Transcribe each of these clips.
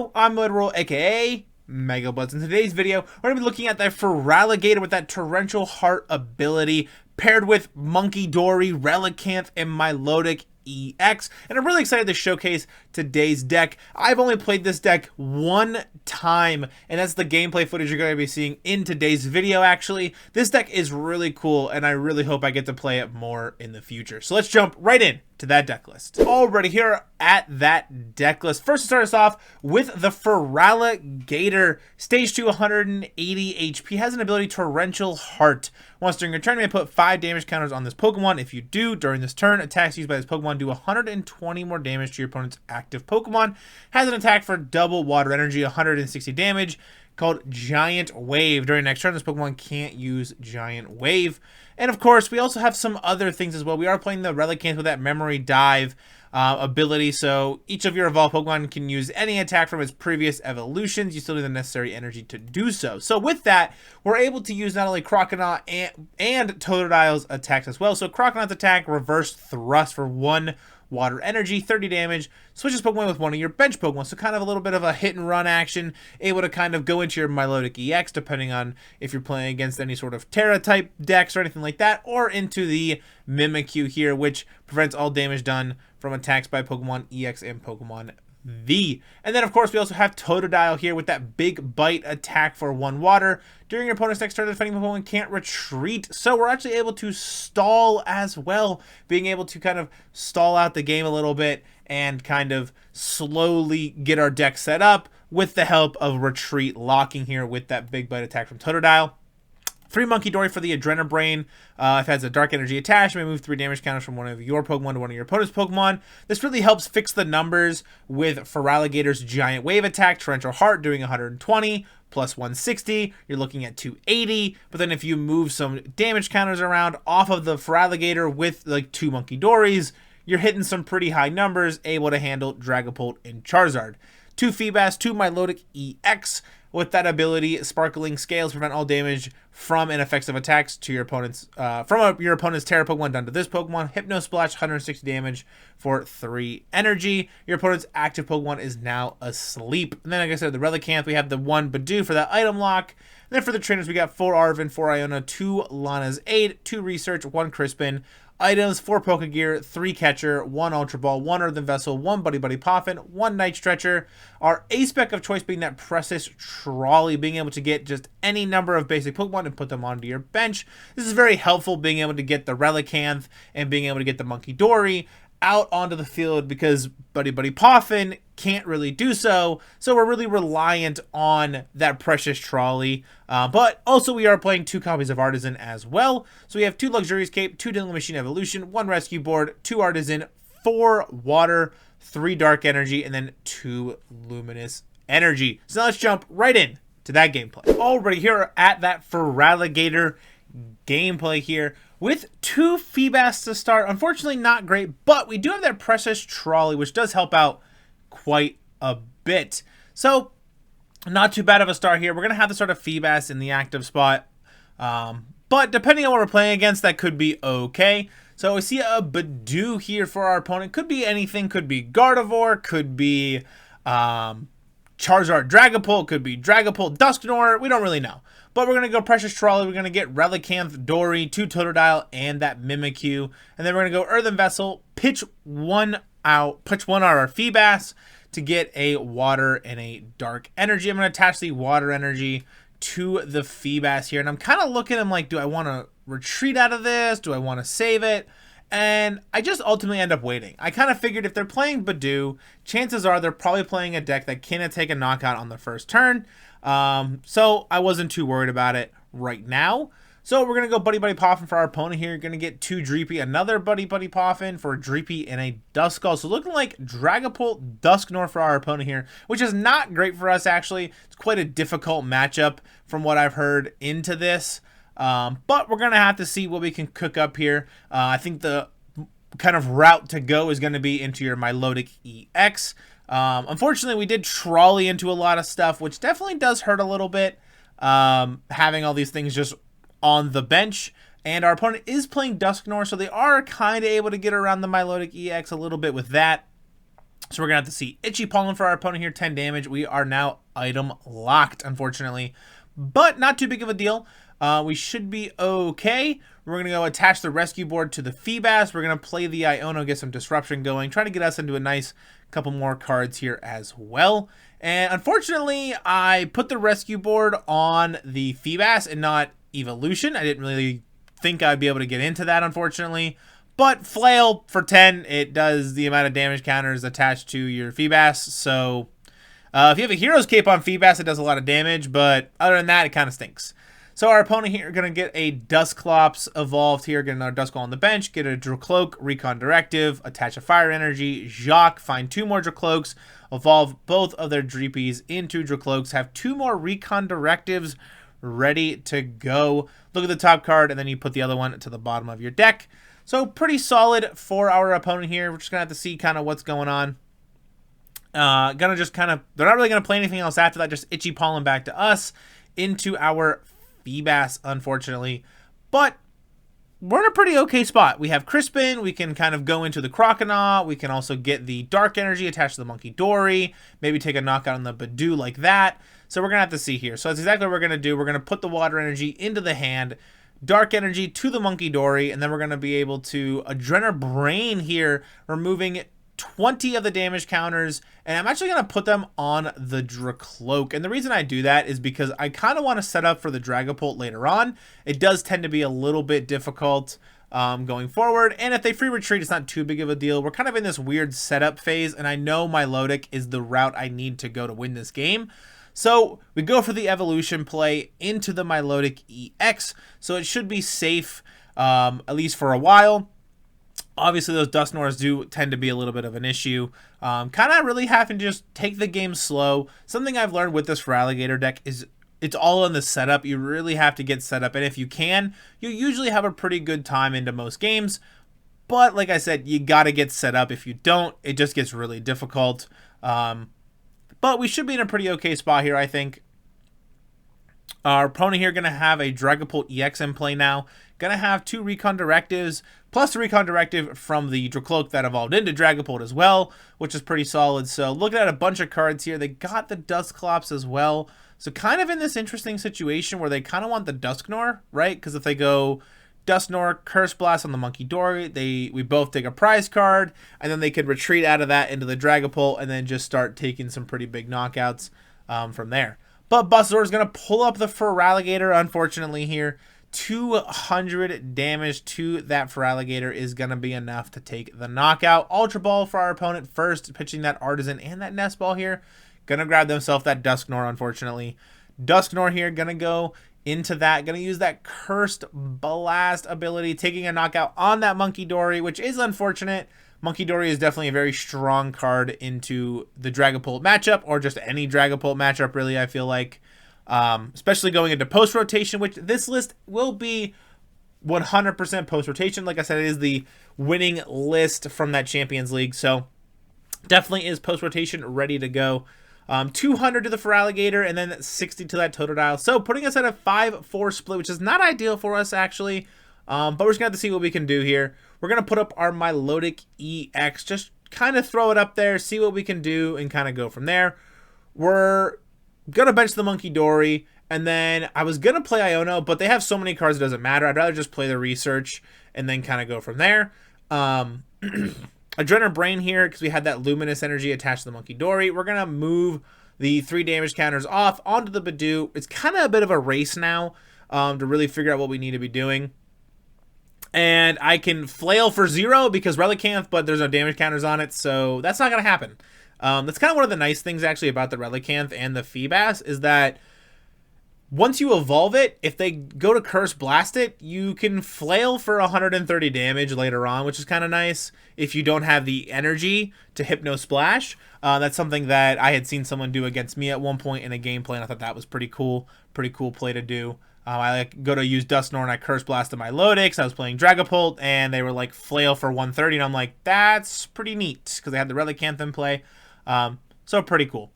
video, I'm Literal, aka Mega Blitz. In today's video, we're going to be looking at that Feraligatr with that Torrential Heart ability paired with Munkidori, Relicanth, and Milotic EX, and I'm really excited to showcase today's deck. I've only played this deck one time, and that's the gameplay footage you're going to be seeing in today's video. Actually, this deck is really cool, and I really hope I get to play it more in the future. So let's jump right in to that deck list. Already here at that deck list. First, to start us off with the Feraligatr, stage 2, 180 HP, has an ability Torrential Heart. Once during your turn, you may put 5 damage counters on this Pokemon. If you do, during this turn, attacks used by this Pokemon do 120 more damage to your opponent's active Pokemon. Has an attack for double water energy, 160 damage, called Giant Wave. During next turn, this Pokemon can't use Giant Wave. And of course, we also have some other things as well. We are playing the Relicanth with that Memory Dive ability, so each of your evolved Pokemon can use any attack from its previous evolutions. You still need the necessary energy to do so. So with that, we're able to use not only Croconaw and Totodile's attacks as well. So Croconaw's attack, Reverse Thrust for 1 water energy, 30 damage, switches Pokemon with one of your bench Pokemon. So kind of a little bit of a hit and run action, able to kind of go into your Milotic EX, depending on if you're playing against any sort of Terra type decks or anything like that, or into the Mimikyu here, which prevents all damage done from attacks by Pokemon EX and Pokemon V. And then of course we also have Totodile here with that Big Bite attack for 1 water. During your opponent's next turn, the defending Pokemon can't retreat, so we're actually able to stall as well, being able to kind of stall out the game a little bit and kind of slowly get our deck set up with the help of retreat locking here with that Big Bite attack from Totodile. 3 Munkidori for the Adrenabrain. If it has a Dark Energy attached, you may move 3 damage counters from one of your Pokemon to one of your opponent's Pokemon. This really helps fix the numbers with Feraligatr's Giant Wave attack, Torrential Heart doing 120, plus 160, you're looking at 280, but then if you move some damage counters around off of the Feraligatr with like 2 Munkidoris, you're hitting some pretty high numbers, able to handle Dragapult and Charizard. 2 Feebas, 2 Milotic EX, with that ability, Sparkling Scales prevent all damage from ineffective attacks to your opponent's your opponent's Terra Pokemon done to this Pokemon. Hypno Splash, 160 damage for 3 energy. Your opponent's active Pokemon is now asleep. And then, like I said, the Relicanth, we have the 1 Budew for that item lock. And then for the trainers, we got 4 Arven, 4 Iono, 2 Lana's 8, 2 Research, 1 Crispin. Items, 4 Pokégear, 3 Catcher, 1 Ultra Ball, 1 Earthen Vessel, 1 Buddy-Buddy Poffin, 1 Night Stretcher. Our A-Spec of choice being that Precious Trolley, being able to get just any number of basic Pokemon and put them onto your bench. This is very helpful, being able to get the Relicanth and being able to get the Munkidori out onto the field because Buddy-Buddy Poffin can't really do so. So we're really reliant on that Precious Trolley. But also we are playing 2 copies of Artisan as well. So we have 2 Luxurious Cape, 2 Dealing Machine Evolution, 1 Rescue Board, 2 Artisan, 4 Water, 3 Dark Energy, and then 2 Luminous Energy. So now let's jump right in to that gameplay. Already here at that Feraligatr gameplay here with 2 Feebas to start. Unfortunately not great, but we do have that Precious Trolley, which does help out quite a bit. So not too bad of a start here. We're going to have to start a Feebas in the active spot. But depending on what we're playing against, that could be okay. So we see a Budew here for our opponent. Could be anything. Could be Gardevoir. Could be Charizard Dragapult. Could be Dragapult Dusknoir. We don't really know. But we're going to go Precious Trolley. We're going to get Relicanth, Dory, 2 Totodile, and that Mimikyu. And then we're going to go Earthen Vessel, pitch one out our Feebas to get a Water and a Dark Energy. I'm going to attach the Water Energy to the Feebas here. And I'm kind of looking, I'm like, do I want to retreat out of this? Do I want to save it? And I just ultimately end up waiting. I kind of figured if they're playing Budew, chances are they're probably playing a deck that cannot take a knockout on the first turn. So I wasn't too worried about it right now. So we're going to go Buddy-Buddy Poffin for our opponent here. You're going to get 2 Dreepy, another Buddy-Buddy Poffin for a Dreepy and a Duskull. So looking like Dragapult, Dusknoir for our opponent here, which is not great for us actually. It's quite a difficult matchup from what I've heard into this. But we're going to have to see what we can cook up here. I think the kind of route to go is going to be into your Milotic EX. Unfortunately, we did trolley into a lot of stuff, which definitely does hurt a little bit. Having all these things just on the bench. And our opponent is playing Dusknoir, so they are kind of able to get around the Milotic EX a little bit with that. So we're going to have to see Itchy Pollen for our opponent here, 10 damage. We are now item locked, unfortunately. But not too big of a deal. We should be okay. We're going to go attach the rescue board to the Feebas. We're going to play the Iono, get some disruption going, try to get us into a nice couple more cards here as well. And unfortunately, I put the rescue board on the Feebas and not Evolution. I didn't really think I'd be able to get into that, unfortunately. But Flail for 10, it does the amount of damage counters attached to your Feebas. So if you have a Hero's Cape on Feebas, it does a lot of damage. But other than that, it kind of stinks. So our opponent here going to get a Dusclops evolved here, get another Duskull on the bench, get a Dracloak, Recon Directive, attach a Fire Energy, Jacques, find 2 more Dracloaks, evolve both of their Dreepies into Dracloaks, have 2 more Recon Directives ready to go. Look at the top card, and then you put the other one to the bottom of your deck. So pretty solid for our opponent here. We're just going to have to see kind of what's going on. Gonna just kind of, they're not really going to play anything else after that, just Itchy Pollen back to us into our Feebas, unfortunately, but we're in a pretty okay spot. We have Crispin, we can kind of go into the Croconaw, we can also get the Dark Energy attached to the Munkidori, maybe take a knockout on the Budew like that. So we're going to have to see here. So that's exactly what we're going to do. We're going to put the Water Energy into the hand, Dark Energy to the Munkidori, and then we're going to be able to Adrenal Brain here, removing 20 of the damage counters, and I'm actually going to put them on the Dracloak. And the reason I do that is because I kind of want to set up for the Dragapult later on. It does tend to be a little bit difficult going forward, and if they free retreat, it's not too big of a deal. We're kind of in this weird setup phase, and I know Milotic is the route I need to go to win this game. So we go for the evolution play into the Milotic EX, so it should be safe at least for a while. Obviously, those Dusknors do tend to be a little bit of an issue. Kind of really having to just take the game slow. Something I've learned with this Feraligatr deck is it's all in the setup. You really have to get set up. And if you can, you usually have a pretty good time into most games. But like I said, you got to get set up. If you don't, it just gets really difficult. But we should be in a pretty okay spot here, I think. Our opponent here going to have a Dragapult EX in play now. Going to have 2 Recon Directives, plus the Recon Directive from the Dracloak that evolved into Dragapult as well, which is pretty solid. So looking at a bunch of cards here, they got the Dusclops as well. So kind of in this interesting situation where they kind of want the Dusknor, right? Because if they go Dusknor, Curse Blast on the Munkidori, we both take a prize card, and then they could retreat out of that into the Dragapult and then just start taking some pretty big knockouts from there. But Buzzor is going to pull up the Feraligatr, unfortunately, here. 200 damage to that Feraligatr is going to be enough to take the knockout. Ultra Ball for our opponent first, pitching that Artisan and that Nest Ball here. Going to grab themselves that Dusknor, unfortunately. Dusknor here, going to go into that. Going to use that Cursed Blast ability, taking a knockout on that Munkidori, which is unfortunate. Munkidori is definitely a very strong card into the Dragapult matchup, or just any Dragapult matchup, really, I feel like. Especially going into post-rotation, which this list will be 100% post-rotation. Like I said, it is the winning list from that Champions League, so definitely is post-rotation ready to go. 200 to the Feraligatr, and then 60 to that Totodile. So putting us at a 5-4 split, which is not ideal for us, actually. But we're just going to have to see what we can do here. We're going to put up our Milotic EX, just kind of throw it up there, see what we can do, and kind of go from there. We're going to bench the Munkidori, and then I was going to play Iono, but they have so many cards it doesn't matter. I'd rather just play the research and then kind of go from there. Adrenal Brain here, because we had that Luminous Energy attached to the Munkidori. We're going to move the 3 damage counters off onto the Budew. It's kind of a bit of a race now to really figure out what we need to be doing. And I can Flail for 0 because Relicanth, but there's no damage counters on it, so that's not going to happen. That's kind of one of the nice things, actually, about the Relicanth and the Feebas, is that once you evolve it, if they go to Curse Blast it, you can Flail for 130 damage later on, which is kind of nice if you don't have the energy to Hypno Splash. That's something that I had seen someone do against me at one point in a gameplay, and I thought that was pretty cool play to do. I go to use Dusknor and I Curse Blasted my Milotic. I was playing Dragapult, and they were like Flail for 130, and I'm like, that's pretty neat, because they had the Relicanth in play. So pretty cool.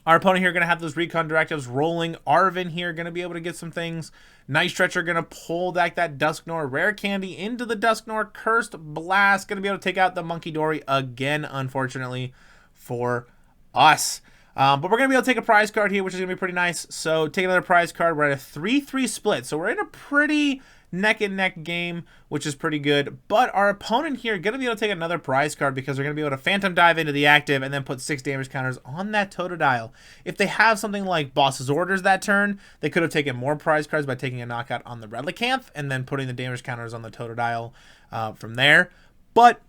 Our opponent here going to have those Recon Directives rolling. Arven here going to be able to get some things. Night Stretcher going to pull back that Dusknoir. Rare Candy into the Dusknoir. Cursed Blast going to be able to take out the Munkidori again, unfortunately, for us. But we're going to be able to take a prize card here, which is going to be pretty nice. So take another prize card. We're at a 3-3 split. So we're in a pretty neck-and-neck game, which is pretty good. But our opponent here going to be able to take another prize card because they're going to be able to Phantom Dive into the active and then put 6 damage counters on that Totodile. If they have something like Boss's Orders that turn, they could have taken more prize cards by taking a knockout on the Relicanth and then putting the damage counters on the Totodile from there. But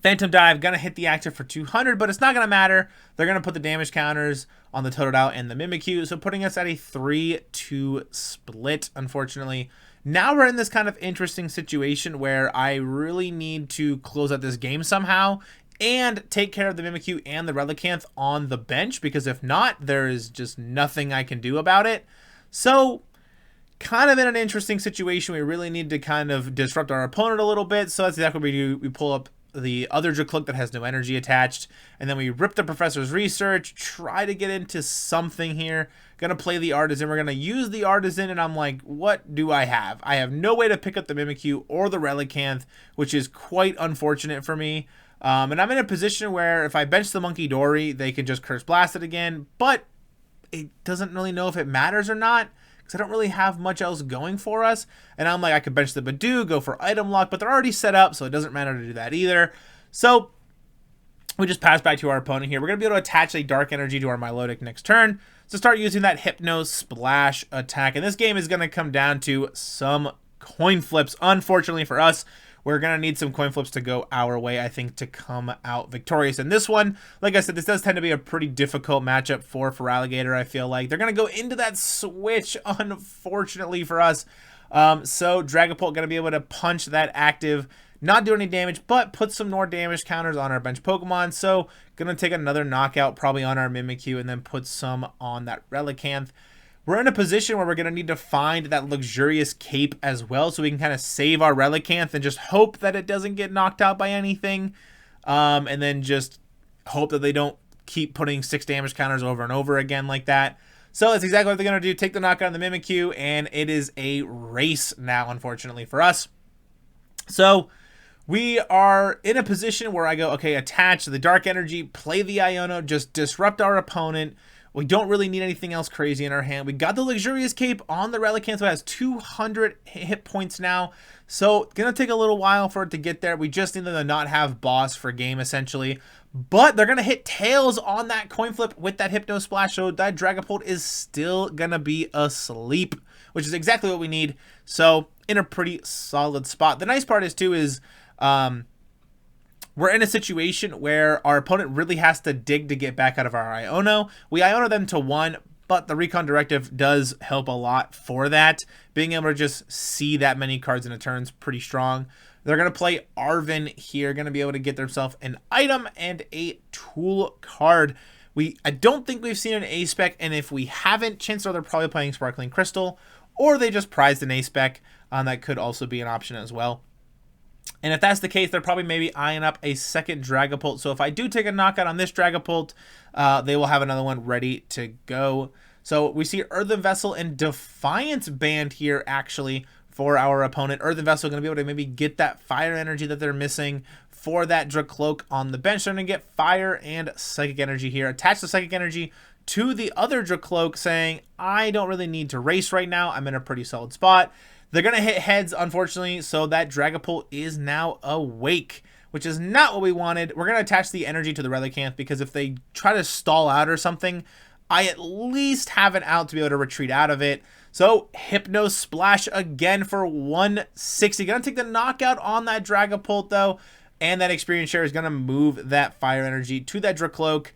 Phantom Dive going to hit the active for 200, but it's not going to matter. They're going to put the damage counters on the Totodile and the Mimikyu, so putting us at a 3-2 split, unfortunately. Now we're in this kind of interesting situation where I really need to close out this game somehow and take care of the Mimikyu and the Relicanth on the bench, because if not, there is just nothing I can do about it. So kind of in an interesting situation. We really need to kind of disrupt our opponent a little bit. So that's exactly what we do. We pull up the other Dracloak that has no energy attached, and then we rip the Professor's Research, try to get into something here. Gonna play the Artisan. We're gonna use the Artisan, and I'm like, what do I have? I have no way to pick up the Mimikyu or the Relicanth, which is quite unfortunate for me. And I'm in a position where if I bench the Munkidori, they can just Curse Blast it again, but it doesn't really know if it matters or not, because I don't really have much else going for us. And I'm like, I could bench the Budew, go for item lock, but they're already set up, so it doesn't matter to do that either. So we just pass back to our opponent here. We're going to be able to attach a Dark Energy to our Milotic next turn. So start using that Hypno Splash attack. And this game is going to come down to some coin flips. Unfortunately for us, we're going to need some coin flips to go our way, I think, to come out victorious in this one. Like I said, this does tend to be a pretty difficult matchup for Feraligatr, I feel like. They're going to go into that switch, unfortunately for us. So Dragapult going to be able to punch that active, not do any damage, but put some more damage counters on our bench Pokemon. So going to take another knockout probably on our Mimikyu and then put some on that Relicanth. We're in a position where we're going to need to find that luxurious cape as well, so we can kind of save our Relicanth and just hope that it doesn't get knocked out by anything. And then just hope that they don't keep putting 6 damage counters over and over again like that. So that's exactly what they're going to do. Take the knockout on the Mimikyu, and it is a race now, unfortunately, for us. So we are in a position where I go, okay, attach the Dark Energy, play the Iono, just disrupt our opponent. We don't really need anything else crazy in our hand. We got the Luxurious Cape on the Relicanth, so it has 200 hit points now. So gonna take a little while for it to get there. We just need them to not have boss for game, essentially. But they're gonna hit tails on that coin flip with that Hypno Splash, so that Dragapult is still gonna be asleep, which is exactly what we need. So in a pretty solid spot. The nice part is too is we're in a situation where our opponent really has to dig to get back out of our Iono. We Iono them to 1, but the Recon Directive does help a lot for that. Being able to just see that many cards in a turn is pretty strong. They're going to play Arven here, going to be able to get themselves an item and a tool card. I don't think we've seen an A-Spec, and if we haven't, chances are they're probably playing Sparkling Crystal, or they just prized an A-Spec. That could also be an option as well. And if that's the case, they're probably maybe eyeing up a second Dragapult. So if I do take a knockout on this Dragapult, they will have another one ready to go. So we see Earthen Vessel and Defiance banned here, actually, for our opponent. Earthen Vessel going to be able to maybe get that fire energy that they're missing for that Dracloak on the bench. They're going to get fire and psychic energy here. Attach the psychic energy to the other Dracloak, saying, I don't really need to race right now. I'm in a pretty solid spot. They're going to hit heads, unfortunately, so that Dragapult is now awake, which is not what we wanted. We're going to attach the energy to the Relicanth, because if they try to stall out or something, I at least have an out to be able to retreat out of it. So Hypno Splash again for 160. Going to take the knockout on that Dragapult, though, and that experience share is going to move that fire energy to that Dracloak.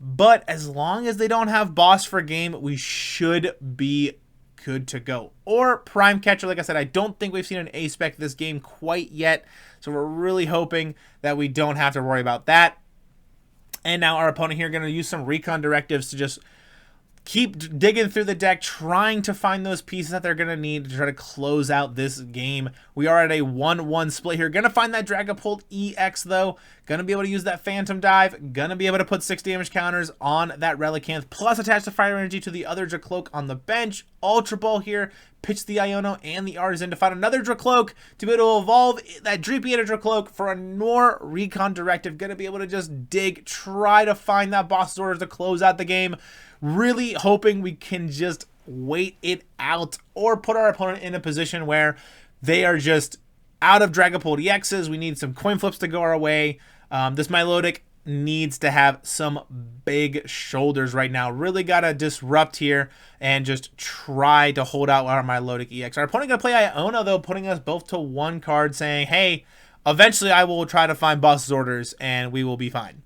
But as long as they don't have boss for game, we should be good to go. Or Prime Catcher. Like I said, I don't think we've seen an A-Spec this game quite yet, so we're really hoping that we don't have to worry about that. And now our opponent here going to use some Recon Directives to just keep digging through the deck, trying to find those pieces that they're going to need to try to close out this game. We are at a 1-1 split here. Going to find that Dragapult EX, though. Going to be able to use that Phantom Dive. Going to be able to put 6 damage counters on that Relicanth, plus attach the Fire Energy to the other Dracloak on the bench. Ultra Ball here. Pitch the Iono and the Artisan to find another Dracloak to be able to evolve that Dreepy Dracloak for a more Recon Directive. Going to be able to just dig, try to find that boss orders to close out the game. Really hoping we can just wait it out or put our opponent in a position where they are just out of Dragapult EXs. We need some coin flips to go our way. This Milotic needs to have some big shoulders right now. Really got to disrupt here and just try to hold out our Milotic EX. Our opponent going to play Iono, though, putting us both to 1 card, saying, hey, eventually I will try to find boss's orders and we will be fine.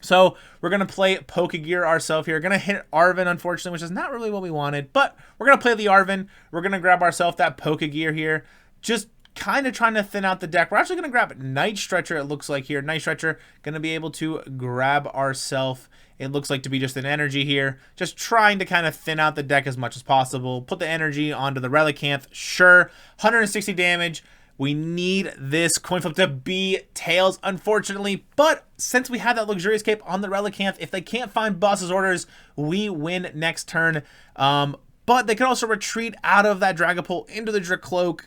So we're going to play Pokégear ourselves here. Going to hit Arven, unfortunately, which is not really what we wanted. But we're going to play the Arven. We're going to grab ourselves that Pokégear here. Just kind of trying to thin out the deck. We're actually going to grab Night Stretcher, it looks like here. Night Stretcher, going to be able to grab ourselves, it looks like to be just an energy here. Just trying to kind of thin out the deck as much as possible. Put the energy onto the Relicanth. Sure, 160 damage. We need this coin flip to be tails, unfortunately. But since we have that Luxurious Cape on the Relicanth, if they can't find boss's orders, we win next turn. But they can also retreat out of that Dragapult into the Dracloak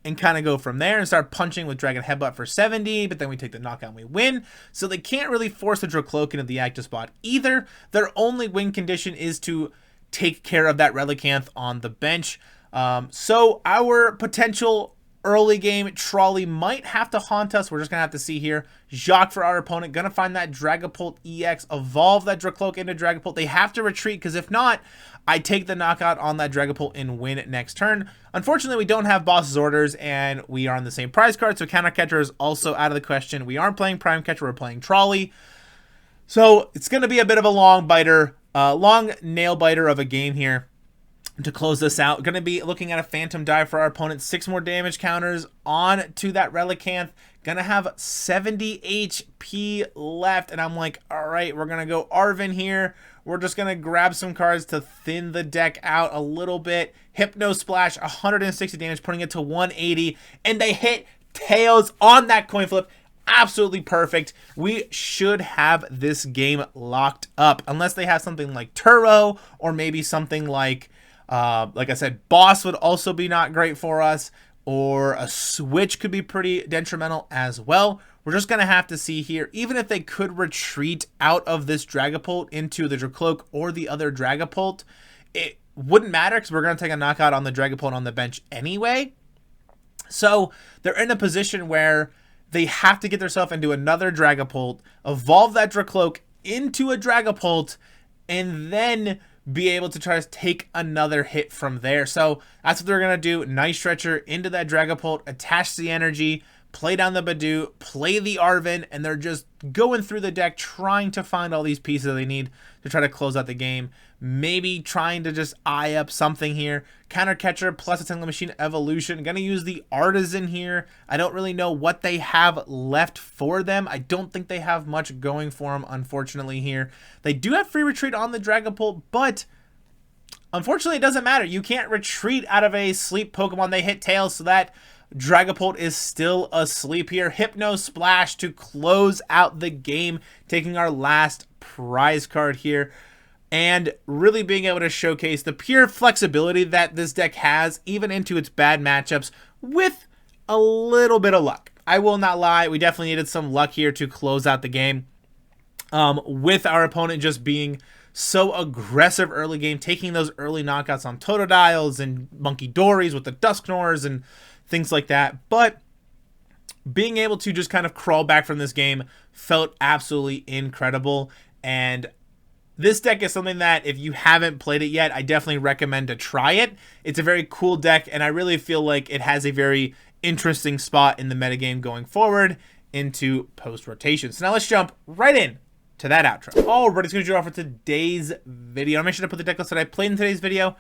and kind of go from there and start punching with Dragon Headbutt for 70, but then we take the knockout and we win. So they can't really force the Dracloak into the active spot either. Their only win condition is to take care of that Relicanth on the bench. So our potential early game trolley might have to haunt us. We're just gonna have to see here. Jacques for our opponent, gonna find that Dragapult EX, evolve that Dracloak into Dragapult. They have to retreat, because if not, I take the knockout on that Dragapult and win next turn. Unfortunately, we don't have boss's orders, and we are on the same prize card, so Counter Catcher is also out of the question. We aren't playing Prime Catcher, we're playing Trolley. So it's gonna be a bit of a long nail biter of a game here. To close this out, going to be looking at a Phantom Dive for our opponent. 6 more damage counters on to that Relicanth. Going to have 70 HP left. And I'm like, all right, we're going to go Arven here. We're just going to grab some cards to thin the deck out a little bit. Hypno Splash, 160 damage, putting it to 180. And they hit tails on that coin flip. Absolutely perfect. We should have this game locked up. Unless they have something like Turo or maybe something like I said, boss would also be not great for us, or a switch could be pretty detrimental as well. We're just going to have to see here. Even if they could retreat out of this Dragapult into the Dracloak or the other Dragapult, it wouldn't matter because we're going to take a knockout on the Dragapult on the bench anyway. So they're in a position where they have to get themselves into another Dragapult, evolve that Dracloak into a Dragapult, and then be able to try to take another hit from there. So that's what they're going to do. Night Stretcher into that Dragapult, attach the energy, play down the Budew, play the Arven, and they're just going through the deck trying to find all these pieces they need to try to close out the game. Maybe trying to just eye up something here. Counter Catcher plus a Tingle Machine Evolution. Going to use the Artisan here. I don't really know what they have left for them. I don't think they have much going for them, unfortunately, here. They do have free retreat on the Dragapult, but unfortunately, it doesn't matter. You can't retreat out of a sleep Pokemon. They hit tails, so that Dragapult is still asleep here. Hypno Splash to close out the game, taking our last prize card here. And really being able to showcase the pure flexibility that this deck has, even into its bad matchups, with a little bit of luck. I will not lie, we definitely needed some luck here to close out the game. With our opponent just being so aggressive early game, taking those early knockouts on Totodiles and Munkidoris with the Dusknors and things like that. But being able to just kind of crawl back from this game felt absolutely incredible. And this deck is something that if you haven't played it yet, I definitely recommend to try it. It's a very cool deck, and I really feel like it has a very interesting spot in the metagame going forward into post-rotation. So now let's jump right in to that outro. Alright, it's going to do off for today's video. I'll make sure to put the deck list that I played in today's video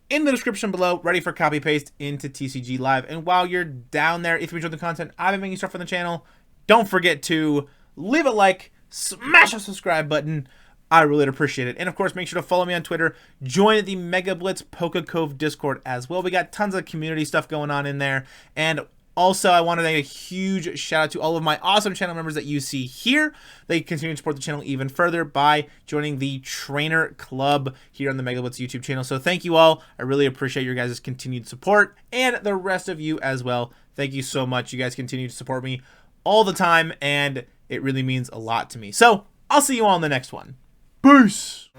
in the description below, ready for copy paste into TCG Live. And while you're down there, if you enjoyed the content I've been making stuff for the channel, don't forget to leave a like, smash the subscribe button, I really appreciate it. And of course, make sure to follow me on Twitter. Join the Mega Blitz Poke Cove Discord as well. We got tons of community stuff going on in there. And also, I want to make a huge shout out to all of my awesome channel members that you see here. They continue to support the channel even further by joining the Trainer Club here on the Mega Blitz YouTube channel. So thank you all. I really appreciate your guys' continued support, and the rest of you as well. Thank you so much. You guys continue to support me all the time, and it really means a lot to me. So I'll see you all in the next one. Peace!